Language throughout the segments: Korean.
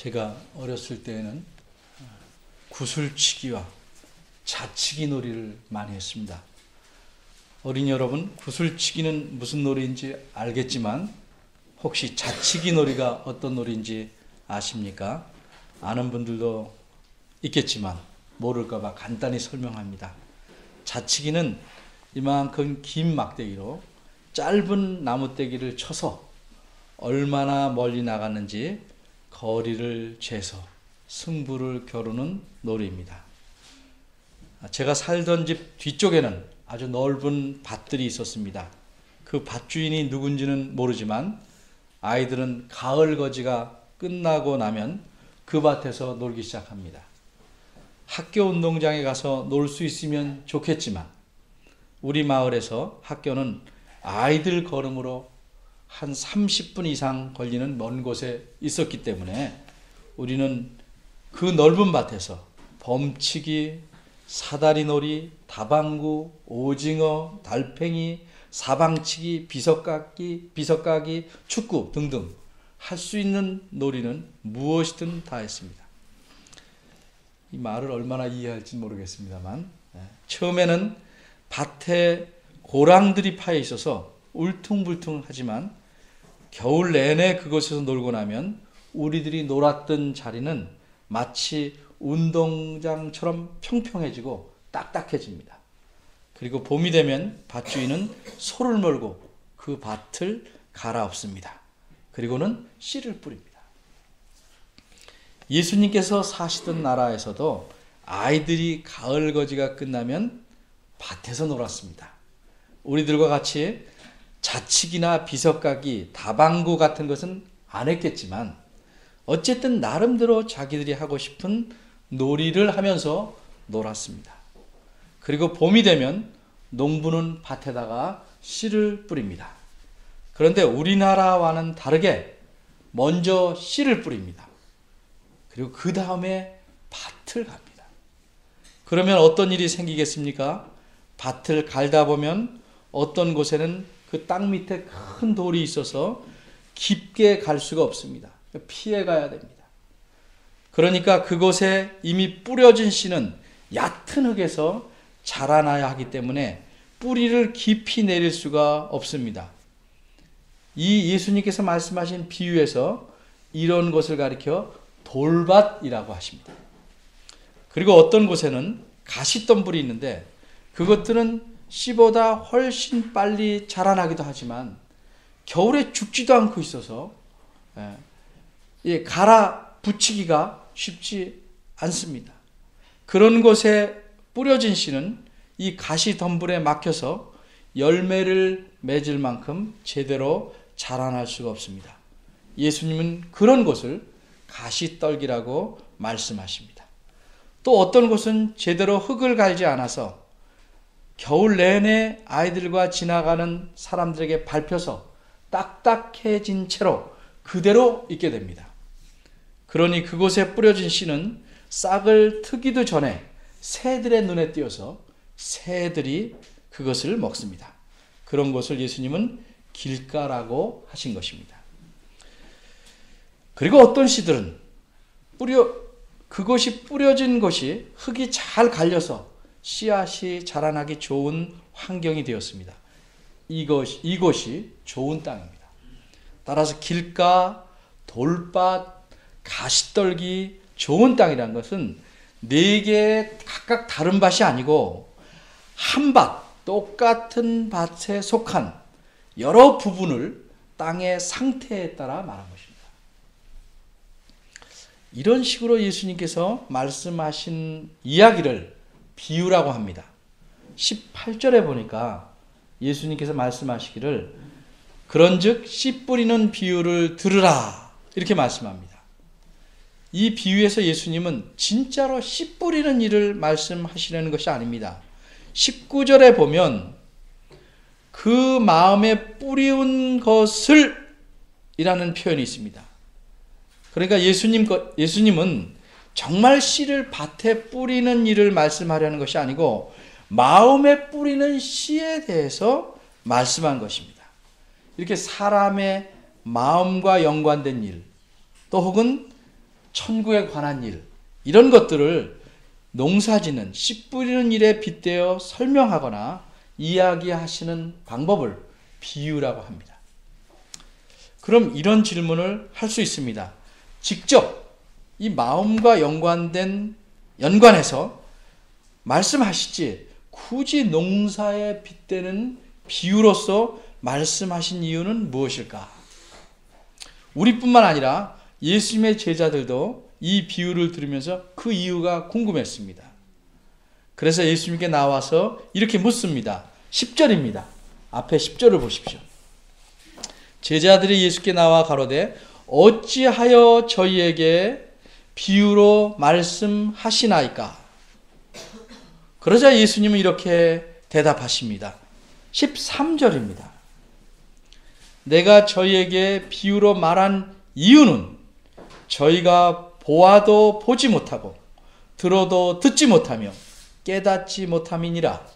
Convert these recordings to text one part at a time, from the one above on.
제가 어렸을 때에는 구슬치기와 자치기 놀이를 많이 했습니다. 어린이 여러분, 구슬치기는 무슨 놀이인지 알겠지만 혹시 자치기 놀이가 어떤 놀이인지 아십니까? 아는 분들도 있겠지만 모를까 봐 간단히 설명합니다. 자치기는 이만큼 긴 막대기로 짧은 나무떼기를 쳐서 얼마나 멀리 나갔는지 거리를 재서 승부를 겨루는 놀이입니다. 제가 살던 집 뒤쪽에는 아주 넓은 밭들이 있었습니다. 그 밭주인이 누군지는 모르지만 아이들은 가을 거지가 끝나고 나면 그 밭에서 놀기 시작합니다. 학교 운동장에 가서 놀 수 있으면 좋겠지만 우리 마을에서 학교는 아이들 걸음으로 한 30분 이상 걸리는 먼 곳에 있었기 때문에 우리는 그 넓은 밭에서 범치기, 사다리놀이, 다방구, 오징어, 달팽이, 사방치기, 비석가기, 축구 등등 할 수 있는 놀이는 무엇이든 다 했습니다. 이 말을 얼마나 이해할지 모르겠습니다만 처음에는 밭에 고랑들이 파여 있어서 울퉁불퉁하지만 겨울 내내 그곳에서 놀고 나면 우리들이 놀았던 자리는 마치 운동장처럼 평평해지고 딱딱해집니다. 그리고 봄이 되면 밭주인은 소를 몰고 그 밭을 갈아엎습니다. 그리고는 씨를 뿌립니다. 예수님께서 사시던 나라에서도 아이들이 가을 거지가 끝나면 밭에서 놀았습니다. 우리들과 같이 자치기나 비석가기, 다방구 같은 것은 안 했겠지만 어쨌든 나름대로 자기들이 하고 싶은 놀이를 하면서 놀았습니다. 그리고 봄이 되면 농부는 밭에다가 씨를 뿌립니다. 그런데 우리나라와는 다르게 먼저 씨를 뿌립니다. 그리고 그 다음에 밭을 갑니다. 그러면 어떤 일이 생기겠습니까? 밭을 갈다 보면 어떤 곳에는 그 땅 밑에 큰 돌이 있어서 깊게 갈 수가 없습니다. 피해 가야 됩니다. 그러니까 그곳에 이미 뿌려진 씨는 얕은 흙에서 자라나야 하기 때문에 뿌리를 깊이 내릴 수가 없습니다. 이 예수님께서 말씀하신 비유에서 이런 것을 가리켜 돌밭이라고 하십니다. 그리고 어떤 곳에는 가시덤불이 있는데 그것들은 씨보다 훨씬 빨리 자라나기도 하지만 겨울에 죽지도 않고 있어서 갈아 붙이기가 쉽지 않습니다. 그런 곳에 뿌려진 씨는 이 가시덤불에 막혀서 열매를 맺을 만큼 제대로 자라날 수가 없습니다. 예수님은 그런 곳을 가시떨기라고 말씀하십니다. 또 어떤 곳은 제대로 흙을 갈지 않아서 겨울 내내 아이들과 지나가는 사람들에게 밟혀서 딱딱해진 채로 그대로 있게 됩니다. 그러니 그곳에 뿌려진 씨는 싹을 트기도 전에 새들의 눈에 띄어서 새들이 그것을 먹습니다. 그런 것을 예수님은 길가라고 하신 것입니다. 그리고 어떤 씨들은 그것이 뿌려진 것이 흙이 잘 갈려서 씨앗이 자라나기 좋은 환경이 되었습니다. 이곳이 좋은 땅입니다. 따라서 길가, 돌밭, 가시떨기, 좋은 땅이라는 것은 네 개의 각각 다른 밭이 아니고 한 밭, 똑같은 밭에 속한 여러 부분을 땅의 상태에 따라 말한 것입니다. 이런 식으로 예수님께서 말씀하신 이야기를 비유라고 합니다. 18절에 보니까 예수님께서 말씀하시기를 그런즉 씨 뿌리는 비유를 들으라 이렇게 말씀합니다. 이 비유에서 예수님은 진짜로 씨 뿌리는 일을 말씀하시려는 것이 아닙니다. 19절에 보면 그 마음에 뿌리운 것을 이라는 표현이 있습니다. 그러니까 예수님은 정말 씨를 밭에 뿌리는 일을 말씀하려는 것이 아니고 마음에 뿌리는 씨에 대해서 말씀한 것입니다. 이렇게 사람의 마음과 연관된 일, 또 혹은 천국에 관한 일, 이런 것들을 농사짓는 씨 뿌리는 일에 빗대어 설명하거나 이야기하시는 방법을 비유라고 합니다. 그럼 이런 질문을 할 수 있습니다. 직접 이 마음과 연관해서 말씀하시지 굳이 농사에 빗대는 비유로서 말씀하신 이유는 무엇일까? 우리뿐만 아니라 예수님의 제자들도 이 비유를 들으면서 그 이유가 궁금했습니다. 그래서 예수님께 나와서 이렇게 묻습니다. 10절입니다. 앞에 10절을 보십시오. 제자들이 예수께 나와 가로되 어찌하여 저희에게 비유로 말씀하시나이까? 그러자 예수님은 이렇게 대답하십니다. 13절입니다. 내가 저희에게 비유로 말한 이유는 저희가 보아도 보지 못하고 들어도 듣지 못하며 깨닫지 못함이니라.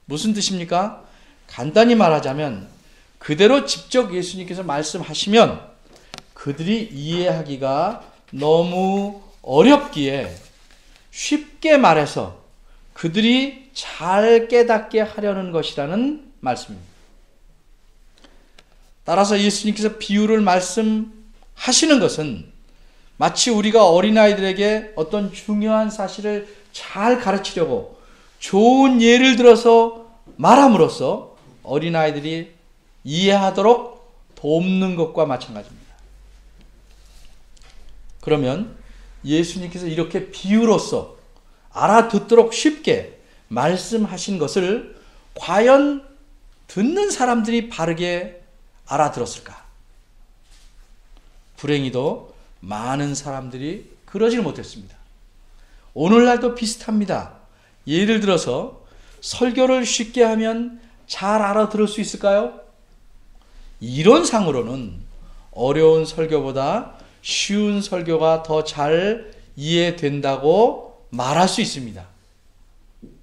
무슨 뜻입니까? 간단히 말하자면 그대로 직접 예수님께서 말씀하시면 그들이 이해하기가 너무 어렵기에 쉽게 말해서 그들이 잘 깨닫게 하려는 것이라는 말씀입니다. 따라서 예수님께서 비유를 말씀하시는 것은 마치 우리가 어린아이들에게 어떤 중요한 사실을 잘 가르치려고 좋은 예를 들어서 말함으로써 어린아이들이 이해하도록 돕는 것과 마찬가지입니다. 그러면 예수님께서 이렇게 비유로서 알아듣도록 쉽게 말씀하신 것을 과연 듣는 사람들이 바르게 알아들었을까? 불행히도 많은 사람들이 그러질 못했습니다. 오늘날도 비슷합니다. 예를 들어서 설교를 쉽게 하면 잘 알아들을 수 있을까요? 이론상으로는 어려운 설교보다 쉬운 설교가 더 잘 이해된다고 말할 수 있습니다.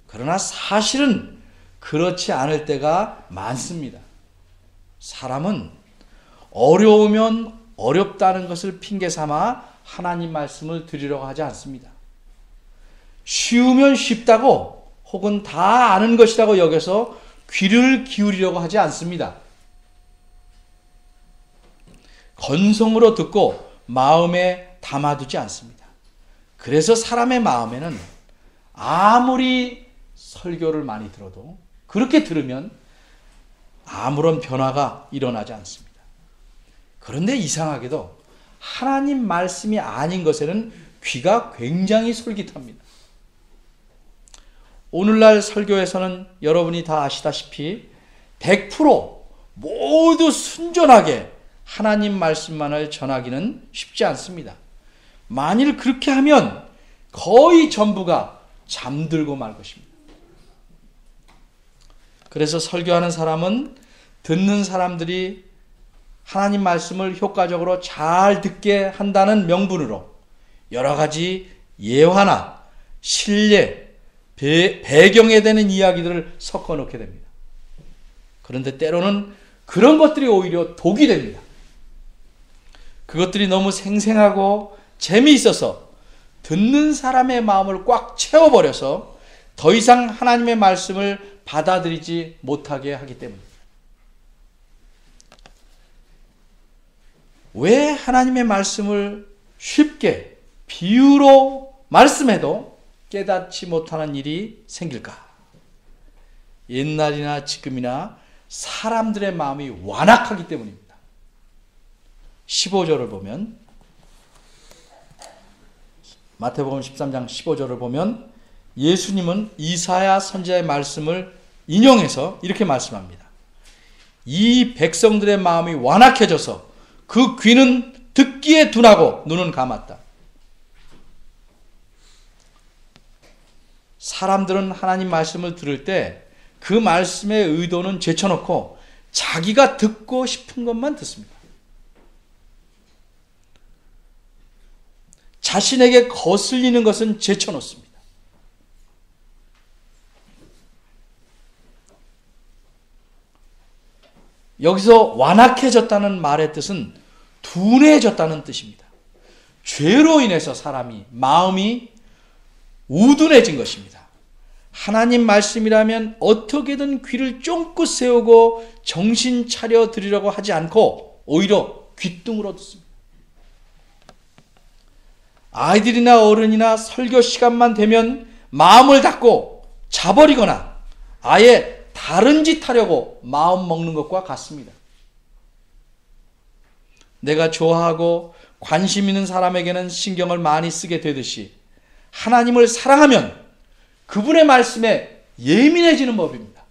그러나 사실은 그렇지 않을 때가 많습니다. 사람은 어려우면 어렵다는 것을 핑계 삼아 하나님 말씀을 드리려고 하지 않습니다. 쉬우면 쉽다고 혹은 다 아는 것이라고 여겨서 귀를 기울이려고 하지 않습니다. 건성으로 듣고 마음에 담아두지 않습니다. 그래서 사람의 마음에는 아무리 설교를 많이 들어도 그렇게 들으면 아무런 변화가 일어나지 않습니다. 그런데 이상하게도 하나님 말씀이 아닌 것에는 귀가 굉장히 솔깃합니다. 오늘날 설교에서는 여러분이 다 아시다시피 100% 모두 순전하게 하나님 말씀만을 전하기는 쉽지 않습니다. 만일 그렇게 하면 거의 전부가 잠들고 말 것입니다. 그래서 설교하는 사람은 듣는 사람들이 하나님 말씀을 효과적으로 잘 듣게 한다는 명분으로 여러 가지 예화나 신뢰, 배경에 대는 이야기들을 섞어 놓게 됩니다. 그런데 때로는 그런 것들이 오히려 독이 됩니다. 그것들이 너무 생생하고 재미있어서 듣는 사람의 마음을 꽉 채워버려서 더 이상 하나님의 말씀을 받아들이지 못하게 하기 때문입니다. 왜 하나님의 말씀을 쉽게 비유로 말씀해도 깨닫지 못하는 일이 생길까? 옛날이나 지금이나 사람들의 마음이 완악하기 때문입니다. 15절을 보면 마태복음 13장 15절을 보면 예수님은 이사야 선지자의 말씀을 인용해서 이렇게 말씀합니다. 이 백성들의 마음이 완악해져서 그 귀는 듣기에 둔하고 눈은 감았다. 사람들은 하나님 말씀을 들을 때 그 말씀의 의도는 제쳐놓고 자기가 듣고 싶은 것만 듣습니다. 자신에게 거슬리는 것은 제쳐놓습니다. 여기서 완악해졌다는 말의 뜻은 둔해졌다는 뜻입니다. 죄로 인해서 마음이 우둔해진 것입니다. 하나님 말씀이라면 어떻게든 귀를 쫑긋 세우고 정신 차려 드리려고 하지 않고 오히려 귀뚱으로 듣습니다. 아이들이나 어른이나 설교 시간만 되면 마음을 닫고 자버리거나 아예 다른 짓 하려고 마음 먹는 것과 같습니다. 내가 좋아하고 관심 있는 사람에게는 신경을 많이 쓰게 되듯이 하나님을 사랑하면 그분의 말씀에 예민해지는 법입니다.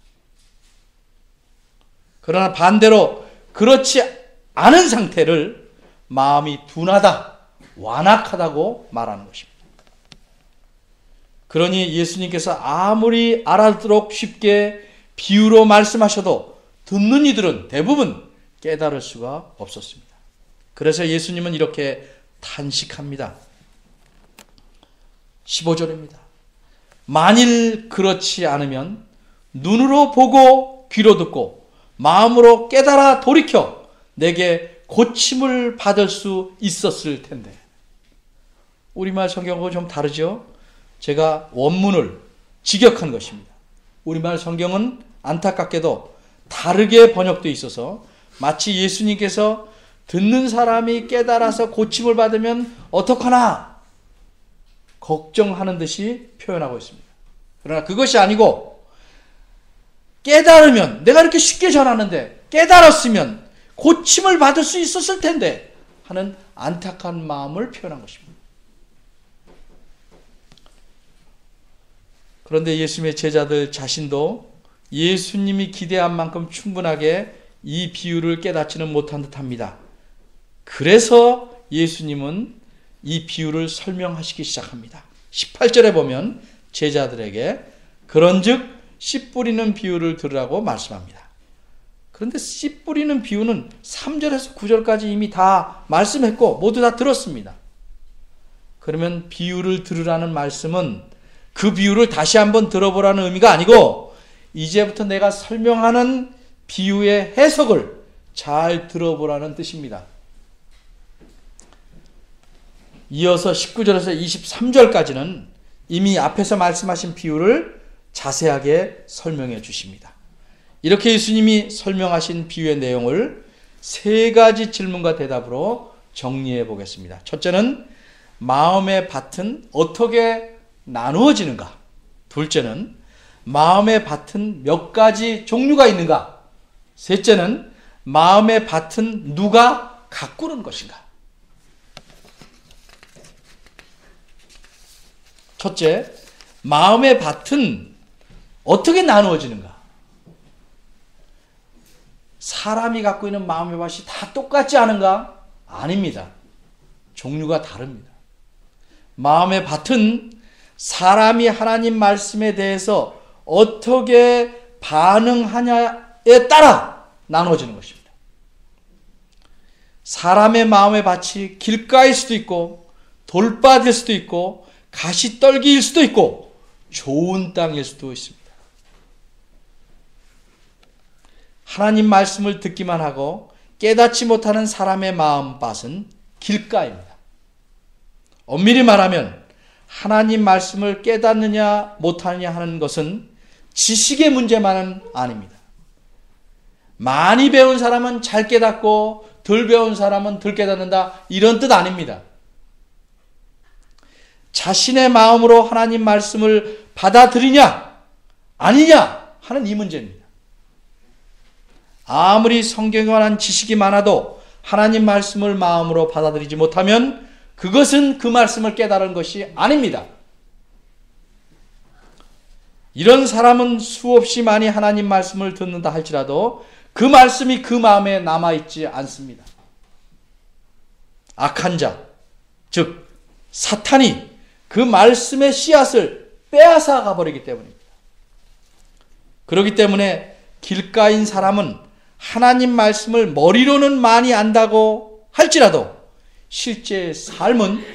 그러나 반대로 그렇지 않은 상태를 마음이 둔하다, 완악하다고 말하는 것입니다. 그러니 예수님께서 아무리 알아듣도록 쉽게 비유로 말씀하셔도 듣는 이들은 대부분 깨달을 수가 없었습니다. 그래서 예수님은 이렇게 탄식합니다. 15절입니다. 만일 그렇지 않으면 눈으로 보고 귀로 듣고 마음으로 깨달아 돌이켜 내게 고침을 받을 수 있었을 텐데. 우리말 성경하고 좀 다르죠? 제가 원문을 직역한 것입니다. 우리말 성경은 안타깝게도 다르게 번역되어 있어서 마치 예수님께서 듣는 사람이 깨달아서 고침을 받으면 어떡하나 걱정하는 듯이 표현하고 있습니다. 그러나 그것이 아니고 깨달으면, 내가 이렇게 쉽게 전하는데 깨달았으면 고침을 받을 수 있었을 텐데 하는 안타까운 마음을 표현한 것입니다. 그런데 예수님의 제자들 자신도 예수님이 기대한 만큼 충분하게 이 비유를 깨닫지는 못한 듯합니다. 그래서 예수님은 이 비유를 설명하시기 시작합니다. 18절에 보면 제자들에게 그런즉 씨 뿌리는 비유를 들으라고 말씀합니다. 그런데 씨 뿌리는 비유는 3절에서 9절까지 이미 다 말씀했고 모두 다 들었습니다. 그러면 비유를 들으라는 말씀은 그 비유를 다시 한번 들어보라는 의미가 아니고 이제부터 내가 설명하는 비유의 해석을 잘 들어보라는 뜻입니다. 이어서 19절에서 23절까지는 이미 앞에서 말씀하신 비유를 자세하게 설명해 주십니다. 이렇게 예수님이 설명하신 비유의 내용을 세 가지 질문과 대답으로 정리해 보겠습니다. 첫째는 마음의 밭은 어떻게 나누어지는가? 둘째는 마음의 밭은 몇 가지 종류가 있는가? 셋째는 마음의 밭은 누가 가꾸는 것인가? 첫째, 마음의 밭은 어떻게 나누어지는가? 사람이 갖고 있는 마음의 밭이 다 똑같지 않은가? 아닙니다. 종류가 다릅니다. 마음의 밭은 사람이 하나님 말씀에 대해서 어떻게 반응하냐에 따라 나눠지는 것입니다. 사람의 마음의 밭이 길가일 수도 있고 돌밭일 수도 있고 가시떨기일 수도 있고 좋은 땅일 수도 있습니다. 하나님 말씀을 듣기만 하고 깨닫지 못하는 사람의 마음밭은 길가입니다. 엄밀히 말하면 하나님 말씀을 깨닫느냐 못하느냐 하는 것은 지식의 문제만은 아닙니다. 많이 배운 사람은 잘 깨닫고 덜 배운 사람은 덜 깨닫는다, 이런 뜻 아닙니다. 자신의 마음으로 하나님 말씀을 받아들이냐 아니냐 하는 이 문제입니다. 아무리 성경에 관한 지식이 많아도 하나님 말씀을 마음으로 받아들이지 못하면 그것은 그 말씀을 깨달은 것이 아닙니다. 이런 사람은 수없이 많이 하나님 말씀을 듣는다 할지라도 그 말씀이 그 마음에 남아있지 않습니다. 악한 자, 즉 사탄이 그 말씀의 씨앗을 빼앗아 가버리기 때문입니다. 그렇기 때문에 길가인 사람은 하나님 말씀을 머리로는 많이 안다고 할지라도 실제 삶은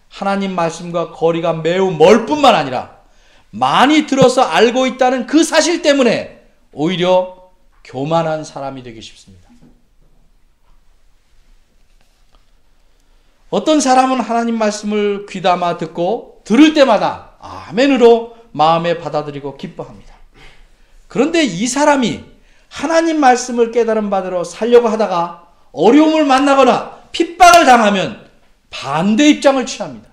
하나님 말씀과 거리가 매우 멀 뿐만 아니라 많이 들어서 알고 있다는 그 사실 때문에 오히려 교만한 사람이 되기 쉽습니다. 어떤 사람은 하나님 말씀을 귀담아 듣고 들을 때마다 아멘으로 마음에 받아들이고 기뻐합니다. 그런데 이 사람이 하나님 말씀을 깨달은 바대로 살려고 하다가 어려움을 만나거나 핍박을 당하면 반대 입장을 취합니다.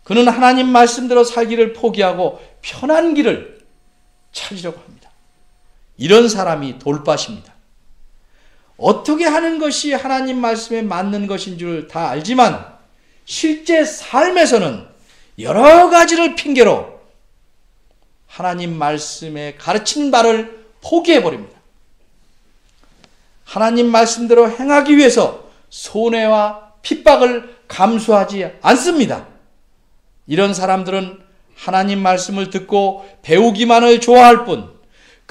그는 하나님 말씀대로 살기를 포기하고 편한 길을 찾으려고 합니다. 이런 사람이 돌밭입니다. 어떻게 하는 것이 하나님 말씀에 맞는 것인 줄 다 알지만 실제 삶에서는 여러 가지를 핑계로 하나님 말씀에 가르친 바를 포기해버립니다. 하나님 말씀대로 행하기 위해서 손해와 핍박을 감수하지 않습니다. 이런 사람들은 하나님 말씀을 듣고 배우기만을 좋아할 뿐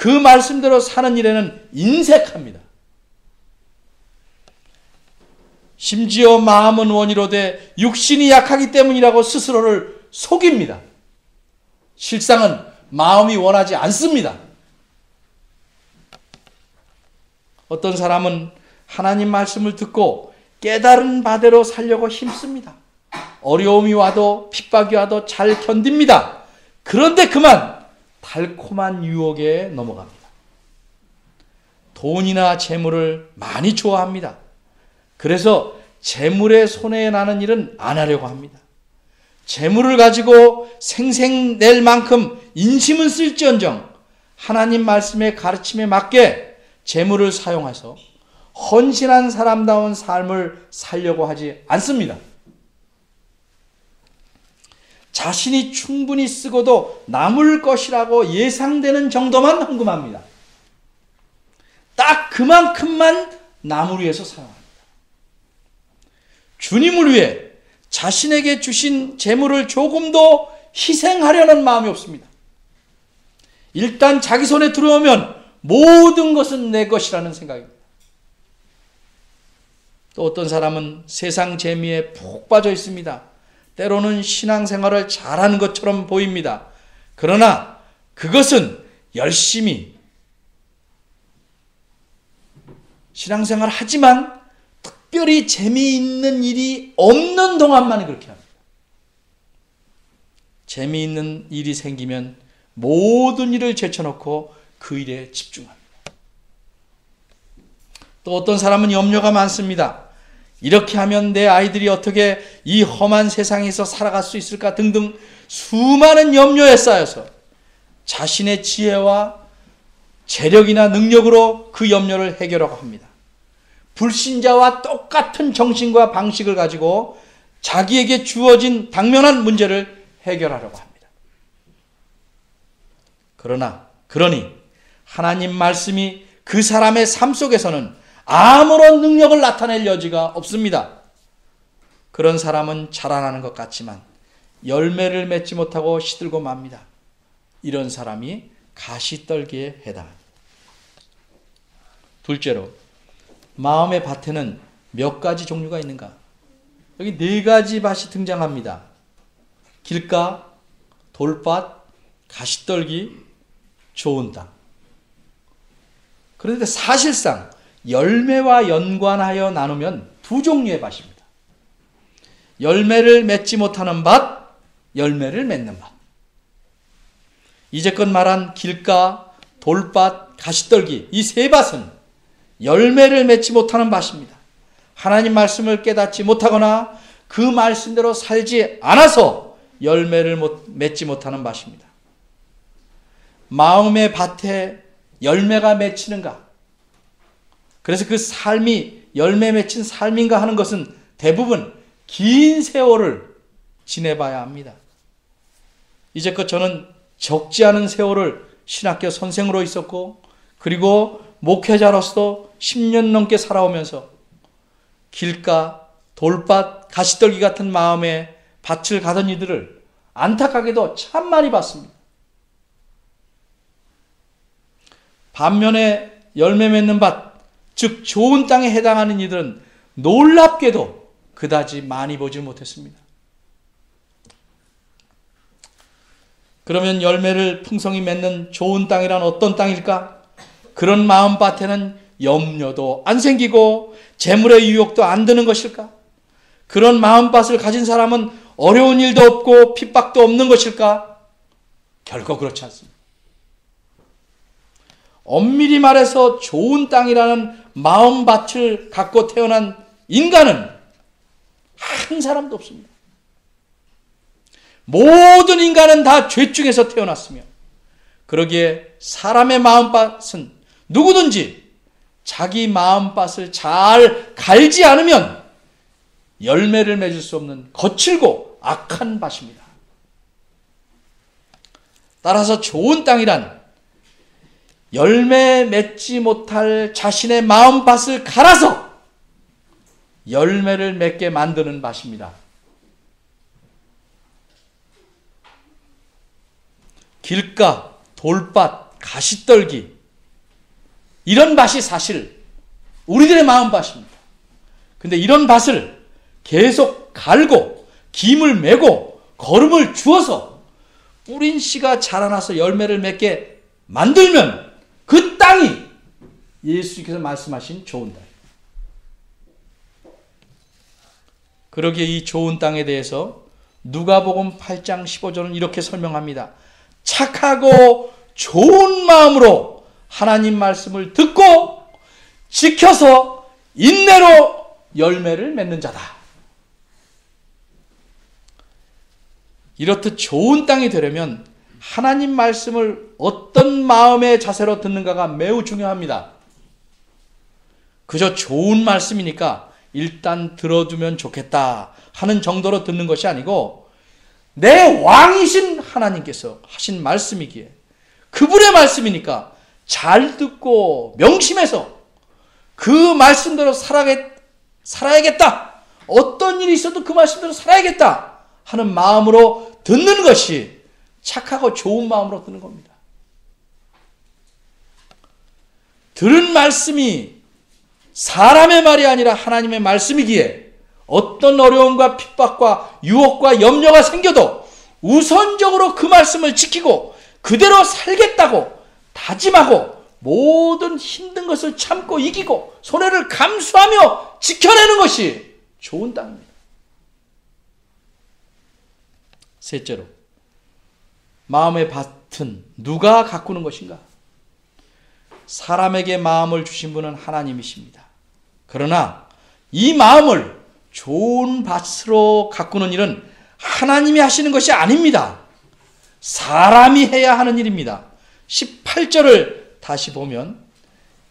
그 말씀대로 사는 일에는 인색합니다. 심지어 마음은 원이로되 육신이 약하기 때문이라고 스스로를 속입니다. 실상은 마음이 원하지 않습니다. 어떤 사람은 하나님 말씀을 듣고 깨달은 바대로 살려고 힘씁니다. 어려움이 와도 핍박이 와도 잘 견딥니다. 그런데 그만 달콤한 유혹에 넘어갑니다. 돈이나 재물을 많이 좋아합니다. 그래서 재물에 손해 나는 일은 안 하려고 합니다. 재물을 가지고 생색낼 만큼 인심은 쓸지언정 하나님 말씀의 가르침에 맞게 재물을 사용해서 헌신한 사람다운 삶을 살려고 하지 않습니다. 자신이 충분히 쓰고도 남을 것이라고 예상되는 정도만 헌금합니다. 딱 그만큼만 남을 위해서 사용합니다. 주님을 위해 자신에게 주신 재물을 조금도 희생하려는 마음이 없습니다. 일단 자기 손에 들어오면 모든 것은 내 것이라는 생각입니다. 또 어떤 사람은 세상 재미에 푹 빠져 있습니다. 때로는 신앙생활을 잘하는 것처럼 보입니다. 그러나 그것은 열심히 신앙생활을 하지만 특별히 재미있는 일이 없는 동안만 그렇게 합니다. 재미있는 일이 생기면 모든 일을 제쳐놓고 그 일에 집중합니다. 또 어떤 사람은 염려가 많습니다. 이렇게 하면 내 아이들이 어떻게 이 험한 세상에서 살아갈 수 있을까 등등 수많은 염려에 쌓여서 자신의 지혜와 재력이나 능력으로 그 염려를 해결하고 합니다. 불신자와 똑같은 정신과 방식을 가지고 자기에게 주어진 당면한 문제를 해결하려고 합니다. 그러니 하나님 말씀이 그 사람의 삶 속에서는 아무런 능력을 나타낼 여지가 없습니다. 그런 사람은 자라나는 것 같지만 열매를 맺지 못하고 시들고 맙니다. 이런 사람이 가시떨기에 해당합니다. 둘째로, 마음의 밭에는 몇 가지 종류가 있는가? 여기 4가지 밭이 등장합니다. 길가, 돌밭, 가시떨기, 좋은 땅. 그런데 사실상 열매와 연관하여 나누면 2종류의 밭입니다. 열매를 맺지 못하는 밭, 열매를 맺는 밭. 이제껏 말한 길가, 돌밭, 가시떨기 이 3밭은 열매를 맺지 못하는 밭입니다. 하나님 말씀을 깨닫지 못하거나 그 말씀대로 살지 않아서 열매를 맺지 못하는 밭입니다. 마음의 밭에 열매가 맺히는가? 그래서 그 삶이 열매 맺힌 삶인가 하는 것은 대부분 긴 세월을 지내봐야 합니다. 이제껏 저는 적지 않은 세월을 신학교 선생으로 있었고 그리고 목회자로서도 10년 넘게 살아오면서 길가, 돌밭, 가시떨기 같은 마음의 밭을 가던 이들을 안타깝게도 참 많이 봤습니다. 반면에 열매 맺는 밭, 즉 좋은 땅에 해당하는 이들은 놀랍게도 그다지 많이 보지 못했습니다. 그러면 열매를 풍성히 맺는 좋은 땅이란 어떤 땅일까? 그런 마음밭에는 염려도 안 생기고 재물의 유혹도 안 드는 것일까? 그런 마음밭을 가진 사람은 어려운 일도 없고 핍박도 없는 것일까? 결코 그렇지 않습니다. 엄밀히 말해서 좋은 땅이라는 마음밭을 갖고 태어난 인간은 한 사람도 없습니다. 모든 인간은 다 죄 중에서 태어났으며, 그러기에 사람의 마음밭은 누구든지 자기 마음밭을 잘 갈지 않으면 열매를 맺을 수 없는 거칠고 악한 밭입니다. 따라서 좋은 땅이란 열매 맺지 못할 자신의 마음밭을 갈아서 열매를 맺게 만드는 밭입니다. 길가, 돌밭, 가시떨기, 이런 밭이 사실 우리들의 마음밭입니다. 근데 이런 밭을 계속 갈고 김을 메고 거름을 주어서 뿌린 씨가 자라나서 열매를 맺게 만들면 그 땅이 예수님께서 말씀하신 좋은 땅입니다. 그러기에 이 좋은 땅에 대해서 누가복음 8장 15절은 이렇게 설명합니다. 착하고 좋은 마음으로 하나님 말씀을 듣고 지켜서 인내로 열매를 맺는 자다. 이렇듯 좋은 땅이 되려면 하나님 말씀을 어떤 마음의 자세로 듣는가가 매우 중요합니다. 그저 좋은 말씀이니까 일단 들어두면 좋겠다 하는 정도로 듣는 것이 아니고, 내 왕이신 하나님께서 하신 말씀이기에 그분의 말씀이니까 잘 듣고 명심해서 그 말씀대로 살아야겠다. 어떤 일이 있어도 그 말씀대로 살아야겠다 하는 마음으로 듣는 것이 착하고 좋은 마음으로 듣는 겁니다. 들은 말씀이 사람의 말이 아니라 하나님의 말씀이기에 어떤 어려움과 핍박과 유혹과 염려가 생겨도 우선적으로 그 말씀을 지키고 그대로 살겠다고 다짐하고 모든 힘든 것을 참고 이기고 손해를 감수하며 지켜내는 것이 좋은 땅입니다. 셋째로, 마음의 밭은 누가 가꾸는 것인가? 사람에게 마음을 주신 분은 하나님이십니다. 그러나 이 마음을 좋은 밭으로 가꾸는 일은 하나님이 하시는 것이 아닙니다. 사람이 해야 하는 일입니다. 18절을 다시 보면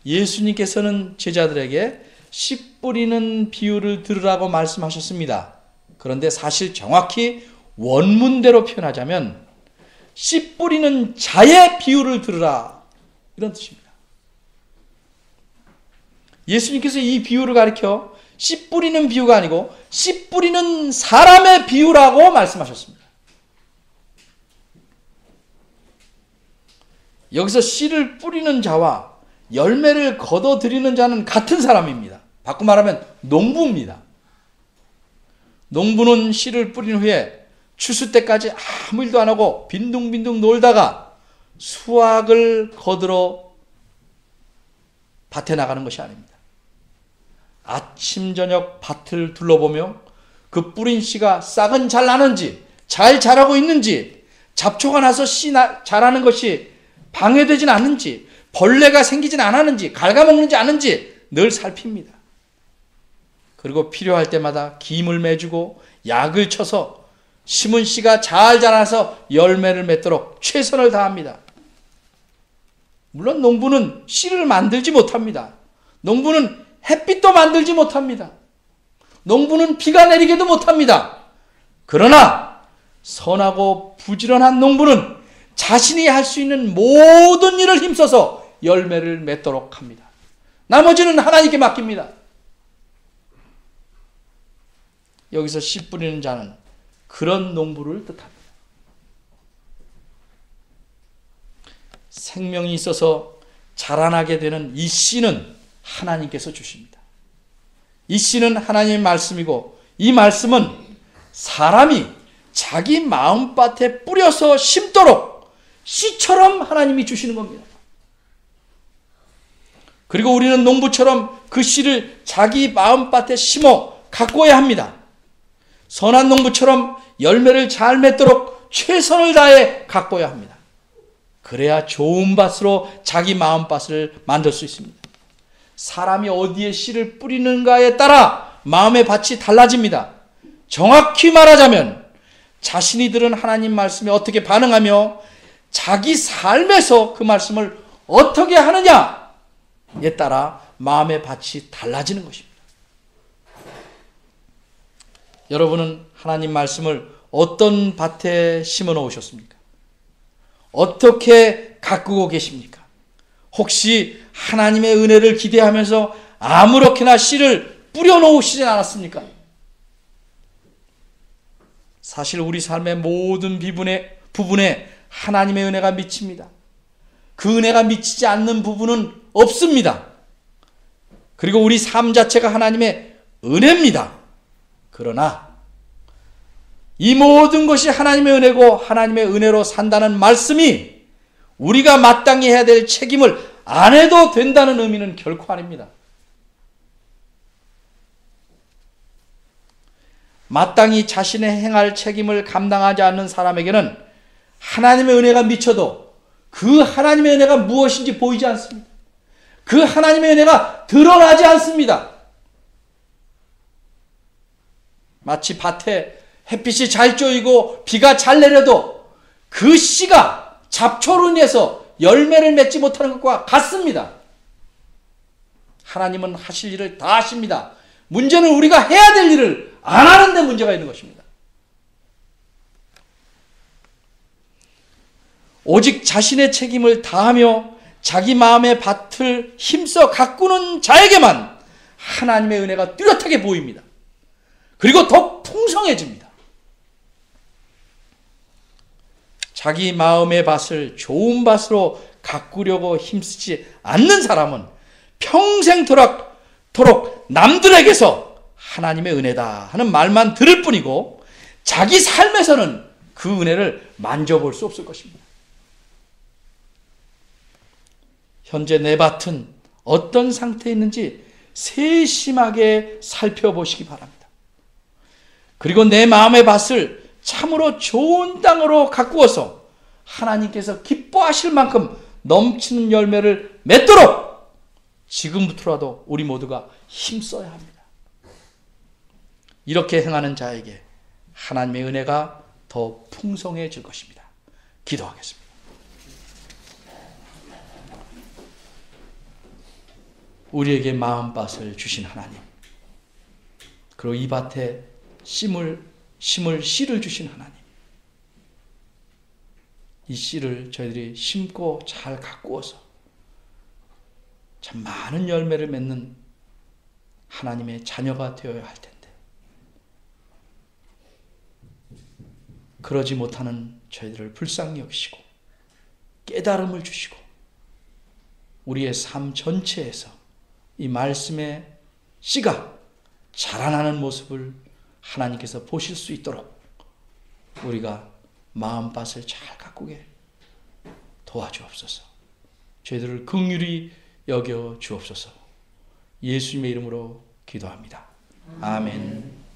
예수님께서는 제자들에게 씨 뿌리는 비유를 들으라고 말씀하셨습니다. 그런데 사실 정확히 원문대로 표현하자면 씨 뿌리는 자의 비유를 들으라, 이런 뜻입니다. 예수님께서 이 비유를 가리켜 씨 뿌리는 비유가 아니고 씨 뿌리는 사람의 비유라고 말씀하셨습니다. 여기서 씨를 뿌리는 자와 열매를 거둬들이는 자는 같은 사람입니다. 바꿔 말하면 농부입니다. 농부는 씨를 뿌린 후에 추수 때까지 아무 일도 안 하고 빈둥빈둥 놀다가 수확을 거두러 밭에 나가는 것이 아닙니다. 아침 저녁 밭을 둘러보며 그 뿌린 씨가 싹은 잘 나는지, 잘 자라고 있는지, 잡초가 나서 씨 자라는 것이 방해되진 않는지, 벌레가 생기진 않았는지, 갉아먹는지 않은지 늘 살핍니다. 그리고 필요할 때마다 김을 매주고 약을 쳐서 심은 씨가 잘 자라서 열매를 맺도록 최선을 다합니다. 물론 농부는 씨를 만들지 못합니다. 농부는 햇빛도 만들지 못합니다. 농부는 비가 내리게도 못합니다. 그러나 선하고 부지런한 농부는 자신이 할 수 있는 모든 일을 힘써서 열매를 맺도록 합니다. 나머지는 하나님께 맡깁니다. 여기서 씨 뿌리는 자는 그런 농부를 뜻합니다. 생명이 있어서 자라나게 되는 이 씨는 하나님께서 주십니다. 이 씨는 하나님의 말씀이고, 이 말씀은 사람이 자기 마음밭에 뿌려서 심도록 씨처럼 하나님이 주시는 겁니다. 그리고 우리는 농부처럼 그 씨를 자기 마음밭에 심어 가꾸어야 합니다. 선한 농부처럼 열매를 잘 맺도록 최선을 다해 가꿔야 합니다. 그래야 좋은 밭으로 자기 마음밭을 만들 수 있습니다. 사람이 어디에 씨를 뿌리는가에 따라 마음의 밭이 달라집니다. 정확히 말하자면 자신이 들은 하나님 말씀에 어떻게 반응하며 자기 삶에서 그 말씀을 어떻게 하느냐에 따라 마음의 밭이 달라지는 것입니다. 여러분은 하나님 말씀을 어떤 밭에 심어 놓으셨습니까? 어떻게 가꾸고 계십니까? 혹시 하나님의 은혜를 기대하면서 아무렇게나 씨를 뿌려 놓으시진 않았습니까? 사실 우리 삶의 모든 부분에 하나님의 은혜가 미칩니다. 그 은혜가 미치지 않는 부분은 없습니다. 그리고 우리 삶 자체가 하나님의 은혜입니다. 그러나 이 모든 것이 하나님의 은혜고 하나님의 은혜로 산다는 말씀이 우리가 마땅히 해야 될 책임을 안 해도 된다는 의미는 결코 아닙니다. 마땅히 자신의 행할 책임을 감당하지 않는 사람에게는 하나님의 은혜가 미쳐도 그 하나님의 은혜가 무엇인지 보이지 않습니다. 그 하나님의 은혜가 드러나지 않습니다. 마치 밭에 햇빛이 잘 쬐이고 비가 잘 내려도 그 씨가 잡초로 인해서 열매를 맺지 못하는 것과 같습니다. 하나님은 하실 일을 다 하십니다. 문제는 우리가 해야 될 일을 안 하는데 문제가 있는 것입니다. 오직 자신의 책임을 다하며 자기 마음의 밭을 힘써 가꾸는 자에게만 하나님의 은혜가 뚜렷하게 보입니다. 그리고 더 풍성해집니다. 자기 마음의 밭을 좋은 밭으로 가꾸려고 힘쓰지 않는 사람은 평생토록 남들에게서 하나님의 은혜다 하는 말만 들을 뿐이고 자기 삶에서는 그 은혜를 만져볼 수 없을 것입니다. 현재 내 밭은 어떤 상태에 있는지 세심하게 살펴보시기 바랍니다. 그리고 내 마음의 밭을 참으로 좋은 땅으로 가꾸어서 하나님께서 기뻐하실 만큼 넘치는 열매를 맺도록 지금부터라도 우리 모두가 힘써야 합니다. 이렇게 행하는 자에게 하나님의 은혜가 더 풍성해질 것입니다. 기도하겠습니다. 우리에게 마음밭을 주신 하나님, 그리고 이 밭에 심을 씨를 주신 하나님, 이 씨를 저희들이 심고 잘 가꾸어서 참 많은 열매를 맺는 하나님의 자녀가 되어야 할 텐데 그러지 못하는 저희들을 불쌍히 여기시고 깨달음을 주시고 우리의 삶 전체에서 이 말씀의 씨가 자라나는 모습을 하나님께서 보실 수 있도록 우리가 마음밭을 잘 가꾸게 도와주옵소서. 저희들을 긍휼히 여겨 주옵소서. 예수님의 이름으로 기도합니다. 아멘.